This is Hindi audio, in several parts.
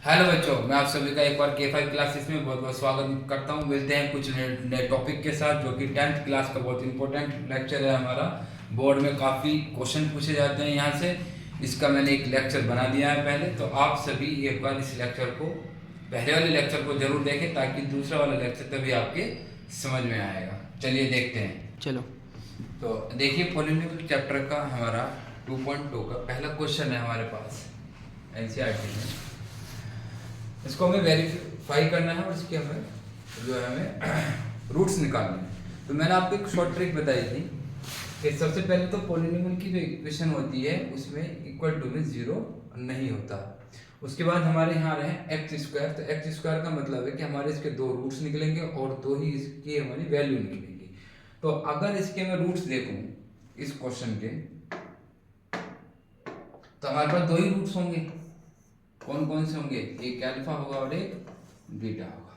हेलो बच्चों, मैं आप सभी का एक बार K5 क्लासेस में बहुत बहुत स्वागत करता हूं। मिलते हैं कुछ नए टॉपिक के साथ, जो कि 10th क्लास का बहुत इंपॉर्टेंट लेक्चर है हमारा। बोर्ड में काफ़ी क्वेश्चन पूछे जाते हैं यहाँ से। इसका मैंने एक लेक्चर बना दिया है पहले, तो आप सभी एक बार इस लेक्चर को, पहले वाले लेक्चर को जरूर देखें, ताकि दूसरा वाला लेक्चर तभी आपके समझ में आएगा। चलिए देखते हैं। चलो। तो देखिए, पॉलिनोमियल चैप्टर का हमारा 2.2 का पहला क्वेश्चन है हमारे पास एनसीईआरटी में। इसको हमें वेरीफाई करना है और इसके हमें जो है हमें रूट्स निकालने हैं। तो मैंने आपको एक शॉर्ट ट्रिक बताई थी कि सबसे पहले तो पॉलिनोमियल की जो इक्वेशन होती है उसमें इक्वल टू में जीरो नहीं होता। उसके बाद हमारे यहाँ रहे एक्स स्क्वायर। तो एक्स स्क्वायर का मतलब है कि हमारे इसके दो रूट्स निकलेंगे और दो ही इसकी हमारी वैल्यू निकलेंगी। तो अगर इसके मैं रूट्स देखूं इस क्वेश्चन के, तो हमारे पास दो ही रूट्स होंगे। कौन कौन से होंगे? एक अल्फा होगा और एक बीटा होगा।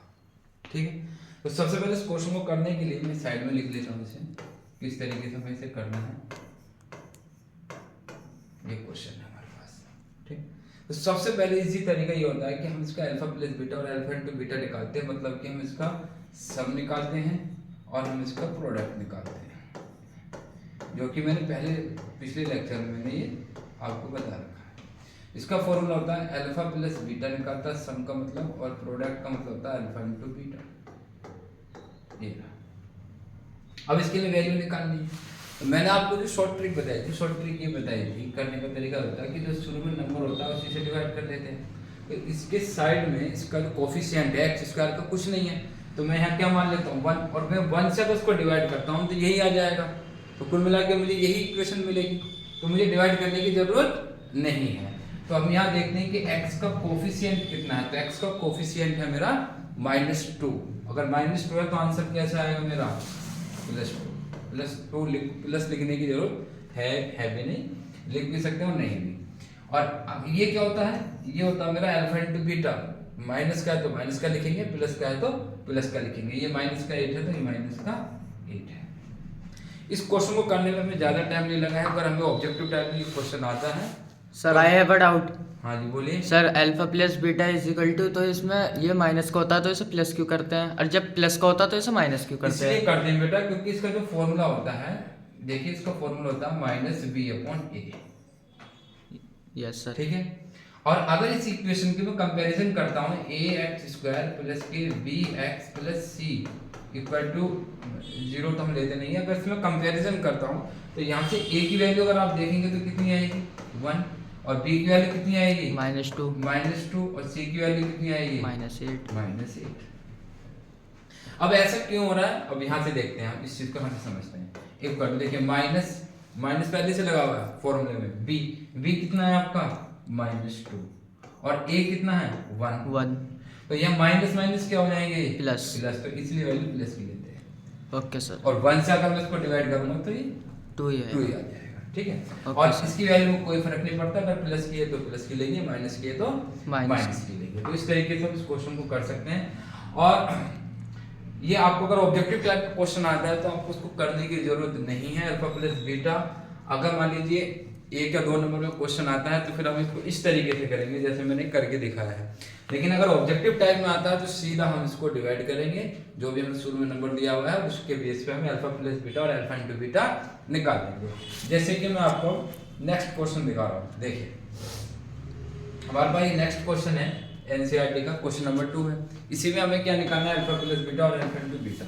ठीक है, तो सबसे पहले इस क्वेश्चन को करने के लिए मैं साइड में लिख लेता हूं इसे, किस तरीके से हमें इसे करना है। ये क्वेश्चन है हमारे पास। ठीक, तो सबसे पहले इजी तरीका ये होता है कि हम इसका अल्फा प्लस बीटा और अल्फा इनटू बीटा निकालते हैं। मतलब कि हम इसका सम निकालते हैं और हम इसका प्रोडक्ट निकालते हैं, जो कि मैंने पहले पिछले लेक्चर में मैंने ये आपको बता रखा है। इसका फॉर्मूला होता है अल्फा प्लस बीटा निकालता है सम का मतलब, और प्रोडक्ट का मतलब होता है अल्फा इनटू बीटा। ये रहा। अब इसके लिए वैल्यू निकालनी है। तो मैंने आपको जो शॉर्ट ट्रिक बताई थी, शॉर्ट ट्रिक ये बताई थी, करने का तरीका होता है कि जो शुरू में नंबर होता है उसी से डिवाइड कर लेते हैं। तो इसके साइड में इसका जो कोफिशिएंट है एक्स स्क्वायर का कुछ नहीं है, तो मैं यहाँ क्या मान लेता हूँ 1, और मैं 1 से अगर उसको डिवाइड करता हूँ तो यही आ जाएगा। तो कुल मिला के मुझे यही इक्वेशन मिलेगी, तो मुझे डिवाइड करने की जरूरत नहीं है। तो हम यहाँ देखते हैं कि x का कोफिशिएंट कितना है। तो x का कोफिशिएंट है मेरा -2। अगर -2 है तो आंसर कैसा आएगा मेरा? +2। प्लस लिखने की जरूरत है भी नहीं, लिख भी सकते हो नहीं भी। और अब ये क्या होता है? ये होता है मेरा अल्फा इनटू बीटा। माइनस का है तो माइनस का लिखेंगे, प्लस का है तो प्लस का लिखेंगे। ये माइनस का 8 है तो ये माइनस का 8 है। इस क्वेश्चन को करने में हमें ज्यादा टाइम नहीं लगा है। अगर हमें ऑब्जेक्टिव टाइप में ये क्वेश्चन आता है। Sir I have a doubt. हाँ जी बोलिए। Sir alpha plus beta is equal to, तो इसमें ये माइनस का होता है तो इसे प्लस क्यों करते हैं, और जब प्लस का होता है तो इसे माइनस क्यों करते इसलिए हैं? करते हैं बेटा, क्योंकि इसका जो फॉर्मूला होता है, देखिए इसका फॉर्मूला होता है -b/a। Yes sir. ठीक है, और अगर इस इक्वेशन की मैं कंपैरिजन करता हूँ ax² + के bx + c इक्वल टू 0, तो हम लेते नहीं है। अगर इसमें कंपैरिजन करता हूँ तो यहाँ से a की वैल्यू अगर आप देखेंगे तो कितनी आएगी? 1, और b की वैल्यू कितनी आएगी? -2, और c की वैल्यू कितनी आएगी? -8। अब ऐसा क्यों हो रहा है? अब यहाँ से देखते हैं, हम इस चीज को हम समझते हैं। एक कर देखिए, माइनस पहले से लगा हुआ है फॉर्मूले में। b कितना है आपका? -2, और a कितना है? 1। तो ये माइनस माइनस क्या हो जाएंगे? प्लस। तो इसलिए वैल्यू प्लस की लेते हैं। Okay sir. और 1 से अगर मैं इसको डिवाइड करूंगा तो ये 2 ही 2 ही है। आ जाएगा। ठीक है, Okay, और sir. इसकी वैल्यू में कोई फर्क नहीं पड़ता। अगर प्लस की है तो प्लस की लेंगे, माइनस की है तो माइनस की लेंगे। तो इस तरीके से हम इस क्वेश्चन को कर सकते हैं। और ये आपको अगर ऑब्जेक्टिव टाइप का क्वेश्चन आता है तो आपको उसको करने की जरूरत नहीं है। अल्फा प्लस बीटा अगर मान लीजिए 1 या 2 नंबर में क्वेश्चन आता है तो फिर हम इसको इस तरीके से करेंगे जैसे मैंने करके दिखाया है। लेकिन अगर ऑब्जेक्टिव टाइप में आता है तो सीधा हम इसको डिवाइड करेंगे, जो भी हमने शुरू में नंबर दिया हुआ है उसके बेस पे हमें अल्फा प्लस बीटा और अल्फा इनटू बीटा निकाल देंगे। जैसे कि मैं आपको नेक्स्ट क्वेश्चन दिखा रहा हूँ। देखिए हमारे पास ये नेक्स्ट क्वेश्चन है एनसीईआरटी का, क्वेश्चन नंबर 2 है। इसी में हमें क्या निकालना है? अल्फा प्लस बीटा और अल्फा इनटू बीटा।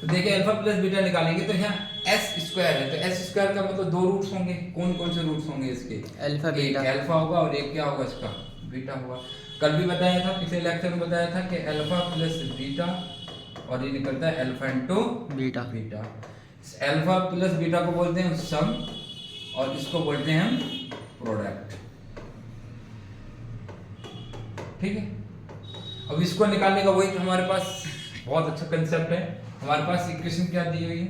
तो देखिए अल्फा प्लस बीटा निकालेंगे तो यहाँ s² है, तो s² का मतलब 2 रूट्स होंगे। कौन कौन से रूट्स होंगे इसके? Alpha beta. एक अल्फा होगा और एक क्या होगा इसका? बीटा होगा। कल भी बताया था, पिछले लेक्चर में बताया था कि अल्फा प्लस बीटा और ये निकलता है alpha into beta. Alpha plus beta को बोलते हैं सम, और इसको बोलते हैं हम प्रोडक्ट। ठीक है, अब इसको निकालने का वही हमारे पास बहुत अच्छा कंसेप्ट है। हमारे पास इक्वेशन क्या दी हुई है?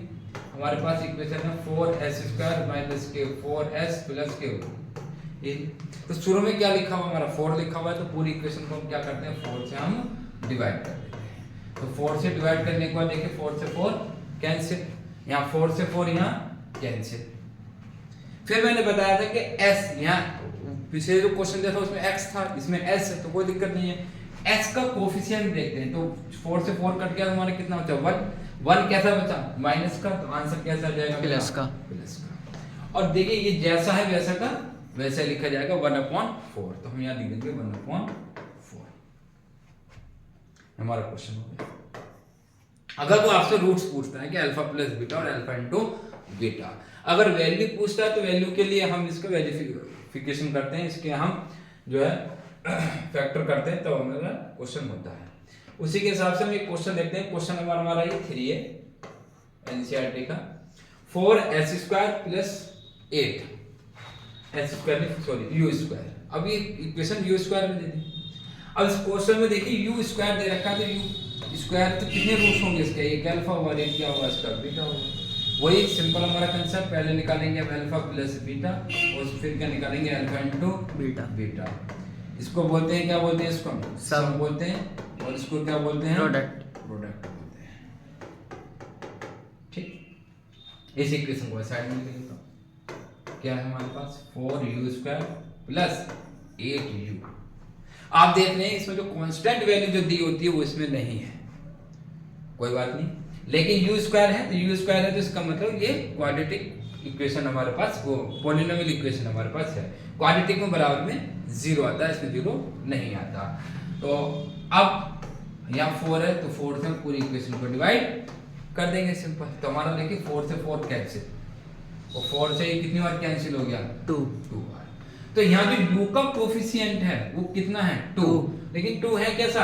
हमारे पास इक्वेशन है 4s² - के 4s + के। ये तो शुरू में क्या लिखा हुआ? हमारा 4 लिखा हुआ है, तो पूरी इक्वेशन को हम क्या करते हैं? 4 से हम डिवाइड कर देते हैं। तो 4 से डिवाइड करने के बाद देखिए 4 से 4 कैंसिल, यहाँ 4 से 4 यहाँ कैंसिल। फिर मैंने बताया था कि s यहाँ पिछले जो क्वेश्चन दिया था उसमें x था, इसमें s है, तो कोई दिक्कत नहीं है। s का कोफिशिएंट देखते हैं, तो 4 से 4 कट गया तो हमारा कितना बचा 1। 1 कैसा बचा माइनस का, तो आंसर कैसा आ जाएगा प्लस का। और देखिए ये जैसा है वैसा का वैसा लिखा जाएगा 1/4, तो हम यहाँ लिख देंगे 1/4। हमारा क्वेश्चन हो गया। अगर वो आपसे रूट्स पूछता है कि अल्फा प्लस बीटा और अल्फा इनटू बीटा, अगर वैल्यू पूछता है तो वैल्यू के लिए हम इसका वेरिफिकेशन करते हैं, इसके हम जो है फैक्टर करते हैं, तो हमारा क्वेश्चन होता है। उसी के हिसाब से हम एक क्वेश्चन देखते हैं। क्वेश्चन नंबर हमारा ये 3 है एनसीईआरटी का। 4s² plus 8 u²। अब ये इक्वेशन u² में दे दी। अब इस क्वेश्चन में देखिए u² दे रखा है, तो u² तो कितने रूट्स होंगे इसके, एक अल्फा होगा, एक क्या होगा इसका बीटा होगा। वही सिंपल हमारा कंसेप्ट, पहले निकालेंगे अल्फा प्लस बीटा और फिर क्या निकालेंगे अल्फा इनटू बीटा। इसको बोलते हैं, क्या बोलते हैं, इसको सम बोलते हैं, और इसको क्या बोलते हैं, प्रोडक्ट बोलते हैं। ठीक, इस इक्वेशन को साइड में लिख लेता हूं। क्या है हमारे पास 4u² प्लस 8u। आप देख रहे हैं इसमें जो कांस्टेंट वैल्यू जो दी होती है वो इसमें नहीं है, कोई बात नहीं, लेकिन u² है तो u² है, तो इसका मतलब ये क्वाड्रेटिक इक्वेशन हमारे पास, वो पॉलिनोमियल इक्वेशन हमारे पास है। क्वाड्रेटिक में बराबर में 0 आता है, इसमें 0 नहीं आता। तो अब यहाँ 4 है, तो 4 से हम पूरी इक्वेशन को डिवाइड कर देंगे, सिंपल। तो हमारा देखिए 4 से 4 कैंसिल, और 4 से कितनी बार कैंसिल हो गया 2 बार। तो यहाँ जो u का कोफिशिएंट है वो कितना है 2, लेकिन 2 है कैसा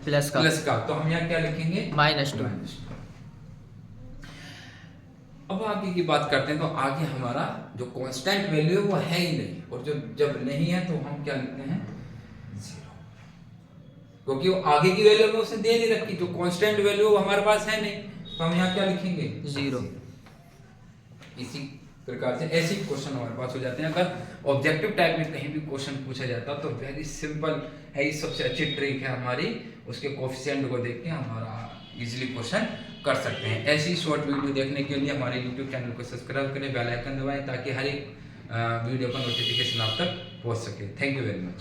प्लस का, तो हम यहाँ क्या लिखेंगे -2। अब आगे की बात करते हैं, तो आगे हमारा जो कांस्टेंट वैल्यू है वो है ही नहीं, और जो जब नहीं है तो हम क्या लिखते हैं 0, क्योंकि वो आगे की वैल्यू में उसने दे नहीं रखी, जो कांस्टेंट वैल्यू वो हमारे पास है नहीं, तो हम यहाँ क्या लिखेंगे 0। इसी प्रकार से ऐसे क्वेश्चन हमारे पास हो जाते हैं। अगर ऑब्जेक्टिव टाइप में कहीं भी क्वेश्चन पूछा जाता तो वेरी सिंपल है, सबसे अच्छी ट्रिक है हमारी, उसके कोफिशिएंट को देख के हमारा इजीली क्वेश्चन कर सकते हैं। ऐसी शॉर्ट वीडियो देखने के लिए हमारे यूट्यूब चैनल को सब्सक्राइब करें, बेल आइकन दबाएं, ताकि हर एक वीडियो का नोटिफिकेशन आप तक पहुंच सके। Thank you very much.